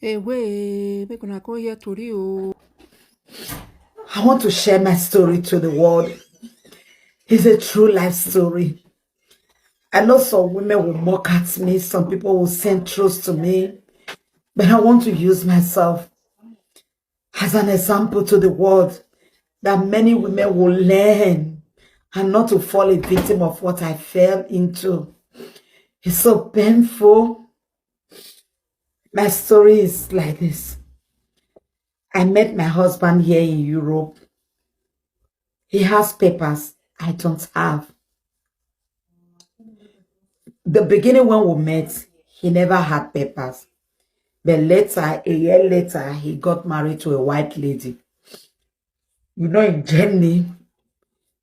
Make una come hear tori o. I want to share my story to the world. It's a true life story. I know some women will mock at me, some people will send truths to me, but I want to use myself as an example to the world that many women will learn and not to fall a victim of what I fell into. It's so painful. My story is like this. I met my husband here in Europe. He has papers I don't have. The beginning when we met, he never had papers. But later, a year later, he got married to a white lady. You know, in Germany,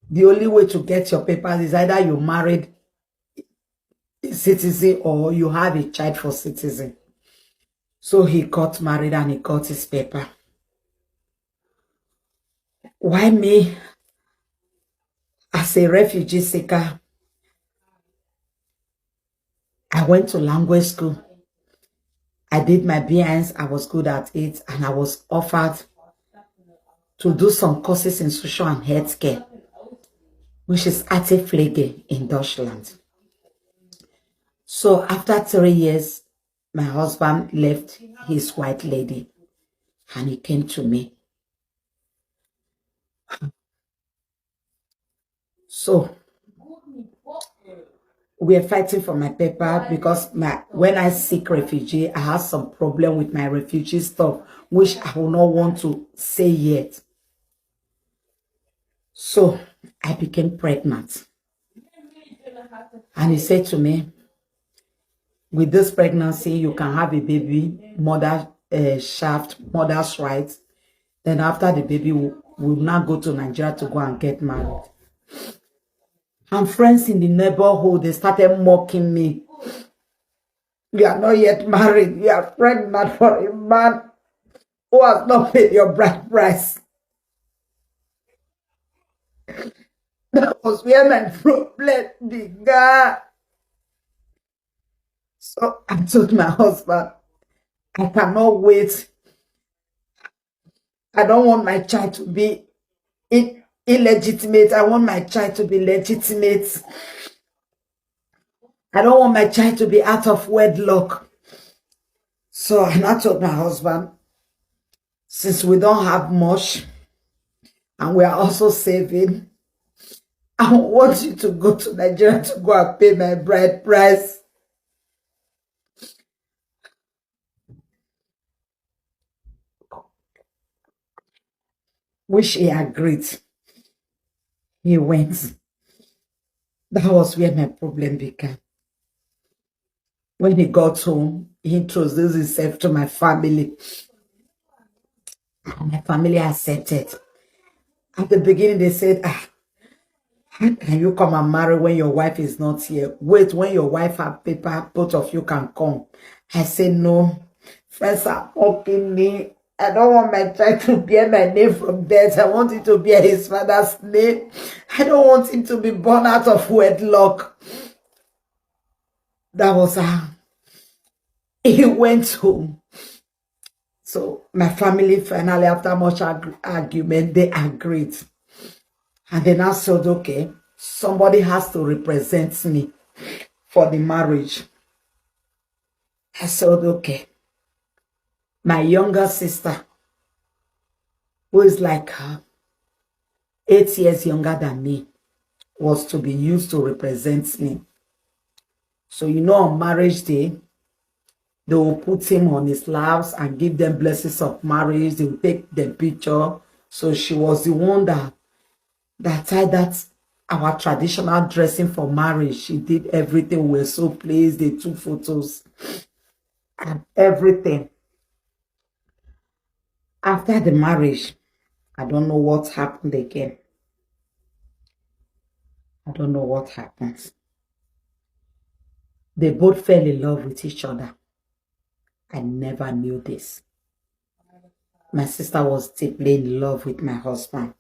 the only way to get your papers is either you married a citizen or you have a child for citizen. So he got married and he got his paper. Why me, as a refugee seeker, I went to language school. I did my BINs, I was good at it, and I was offered to do some courses in social and healthcare, which is Pflege in Deutschland. So after 3 years, my husband left his white lady and he came to me. So we are fighting for my paper because when I seek refugee, I have some problem with my refugee stuff, which I will not want to say yet. So I became pregnant. And he said to me, with this pregnancy, you can have a baby, mother's rights. Then after the baby, we'll now go to Nigeria to go and get married. And friends in the neighborhood, they started mocking me. You are not yet married. You are pregnant for a man who has not paid your bride price. That was where my problem began. So I told my husband, I cannot wait. I don't want my child to be illegitimate. I want my child to be legitimate. I don't want my child to be out of wedlock. So I told my husband, since we don't have much and we are also saving, I want you to go to Nigeria to go and pay my bride price. Which he agreed. He went. That was where my problem began. When he got home, he introduced himself to my family. And my family accepted. At the beginning, they said, how can you come and marry when your wife is not here? Wait, when your wife has paper, both of you can come. I said, no. Friends are mocking me. I don't want my child to bear my name from death. I want him to bear his father's name. I don't want him to be born out of wedlock. That was how he went home. So my family finally, after much argument, they agreed. And then I said, okay, somebody has to represent me for the marriage. I said, okay. My younger sister, who is like 8 years younger than me, was to be used to represent me. So, you know, on marriage day, they will put him on his laps and give them blessings of marriage. They will take the picture. So she was the one that tied that our traditional dressing for marriage. She did everything. We were so pleased. They took photos and everything. After the marriage, I don't know what happened again. I don't know what happened. They both fell in love with each other. I never knew this. My sister was deeply in love with my husband.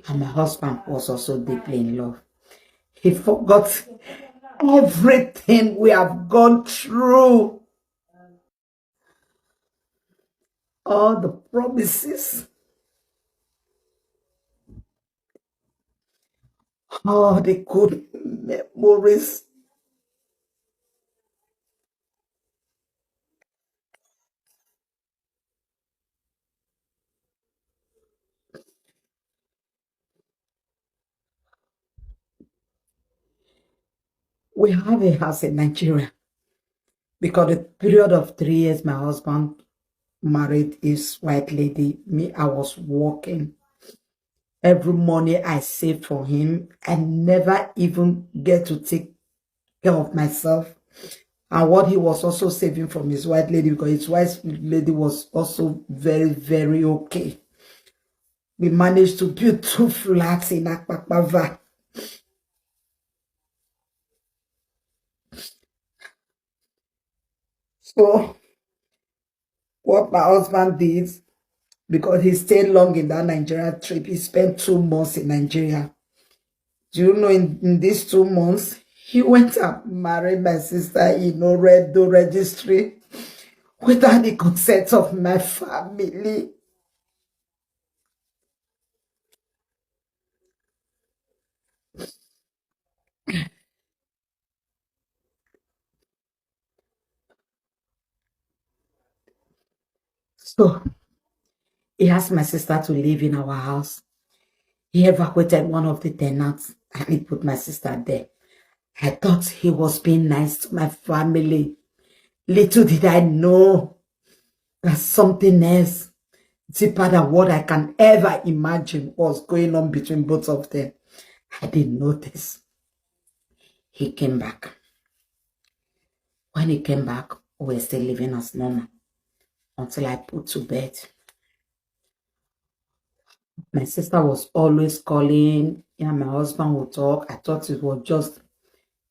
And my husband was also deeply in love. He forgot everything we have gone through. all the promises, all the good memories. We have a house in Nigeria because the period of 3 years my husband married his white lady. Me, I was working. Every money I saved for him, I never even get to take care of myself. And what he was also saving from his white lady, because his white lady was also very, very okay. We managed to build 2 flats in Akpakpava. So what my husband did, because he stayed long in that Nigeria trip, he spent 2 months in Nigeria. Do you know, in these 2 months, he went and married my sister in Oredo registry without the consent of my family. So he asked my sister to live in our house. He evacuated one of the tenants and he put my sister there. I thought he was being nice to my family. Little did I know that something else, deeper than what I can ever imagine, was going on between both of them. I didn't notice. He came back. When he came back, we were still living as normal until I put to bed. My sister was always calling, and my husband would talk. I thought it was just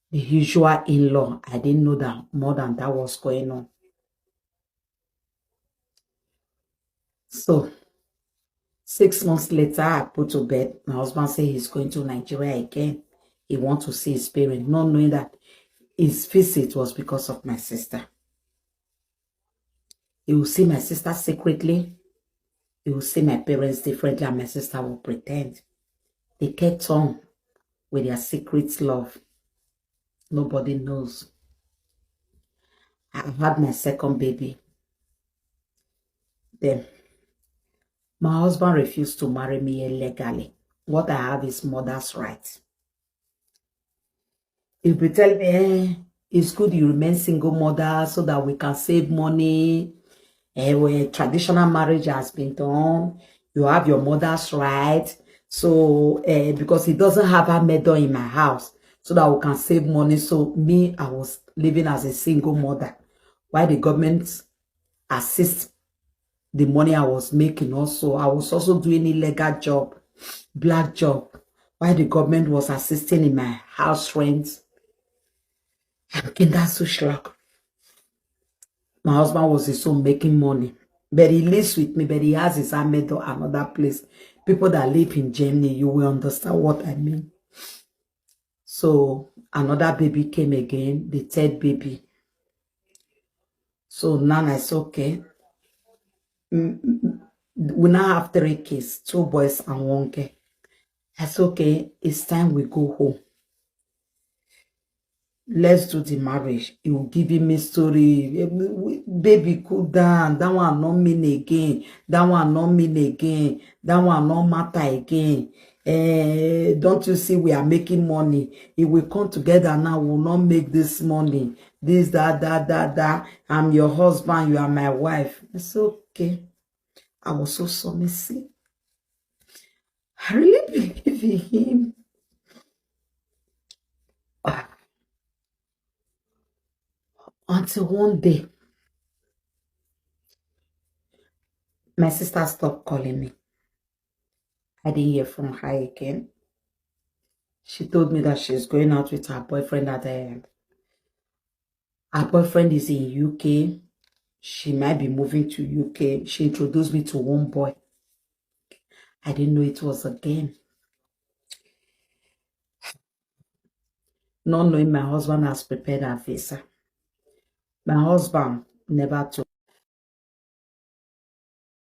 the usual in-law. I didn't know that more than that was going on. So 6 months later, I put to bed. My husband said he's going to Nigeria again. He wants to see his parents, not knowing that his visit was because of my sister. He will see my sister secretly. He will see my parents differently, and my sister will pretend. They kept on with their secret love. Nobody knows. I had my second baby. Then my husband refused to marry me illegally. What I have is mother's right. He'll be telling me, it's good you remain single mother so that we can save money. Where traditional marriage has been done, you have your mother's right. So, because he doesn't have a mother in my house, so that we can save money. So me, I was living as a single mother. Why the government assist the money I was making also. I was also doing illegal job, black job. Why the government was assisting in my house rent. And that's so shock. My husband was also making money. But he lives with me, but he has his army to another place. People that live in Germany, you will understand what I mean. So another baby came again, the third baby. So now I said, okay. We now have 3 kids, 2 boys and 1 girl. I said, okay, it's time we go home. Let's do the marriage. He will give me story. Baby, cool down. That one not mean again. That one not mean again. That one not matter again. Don't you see we are making money? If we come together now, we will not make this money. This, that. I'm your husband. You are my wife. It's okay. I was so submissive. I really believe in him. Until one day, my sister stopped calling me. I didn't hear from her again. She told me that she's going out with her boyfriend her boyfriend is in UK. She might be moving to UK. She introduced me to one boy. I didn't know it was a game. Not knowing my husband has prepared her visa. My husband never told